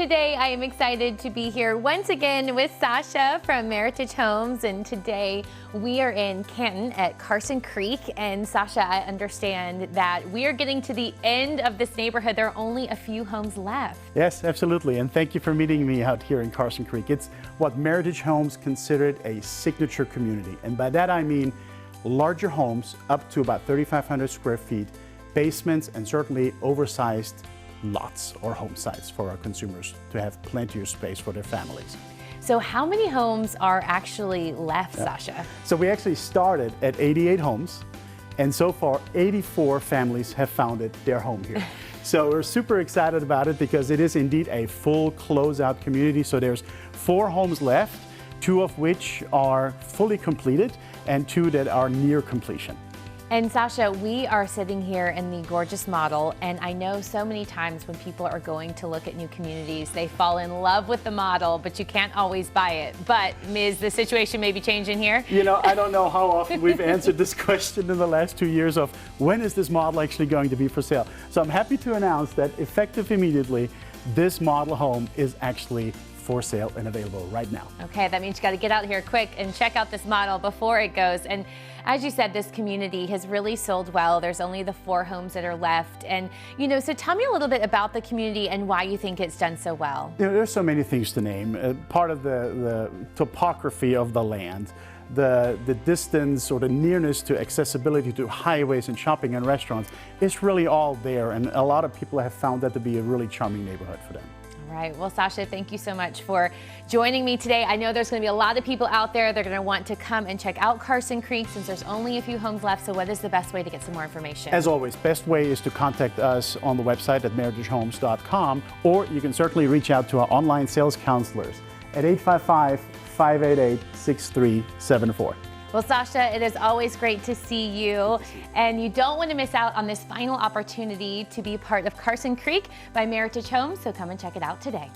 Today, I am excited to be here once again with Sasha from Meritage Homes, and today we are in Canton at Carson Creek. And Sasha, I understand that we are getting to the end of this neighborhood. There are only a few homes left. Yes, absolutely, and thank you for meeting me out here in Carson Creek. It's what Meritage Homes considered a signature community, and by that I mean larger homes up to about 3,500 square feet, basements, and certainly oversized lots or home sites for our consumers to have plenty of space for their families. So how many homes are actually left, Sasha? So we actually started at 88 homes, and so far 84 families have found their home here. So we're super excited about it because it is indeed a full closeout community. So there's 4 homes left, 2 of which are fully completed and 2 that are near completion. And Sasha, we are sitting here in the gorgeous model, and I know so many times when people are going to look at new communities, they fall in love with the model, but you can't always buy it. But is the situation maybe changing here? You know, I don't know how often we've answered this question in the last 2 years of when is this model actually going to be for sale. So I'm happy to announce that effective immediately, this model home is actually for sale and available right now. Okay, that means you got to get out here quick and check out this model before it goes. And as you said, this community has really sold well. There's only the 4 homes that are left. And, you know, so tell me a little bit about the community and why you think it's done so well. You know, there's so many things to name. Part of the topography of the land, the distance or the nearness to accessibility to highways and shopping and restaurants is really all there. And a lot of people have found that to be a really charming neighborhood for them. All right. Well, Sasha, thank you so much for joining me today. I know there's going to be a lot of people out there that are going to want to come and check out Carson Creek since there's only a few homes left. So what is the best way to get some more information? As always, best way is to contact us on the website at meritagehomes.com, or you can certainly reach out to our online sales counselors at 855-588-6374. Well, Sasha, it is always great to see you, and you don't want to miss out on this final opportunity to be part of Carson Creek by Meritage Homes, so come and check it out today.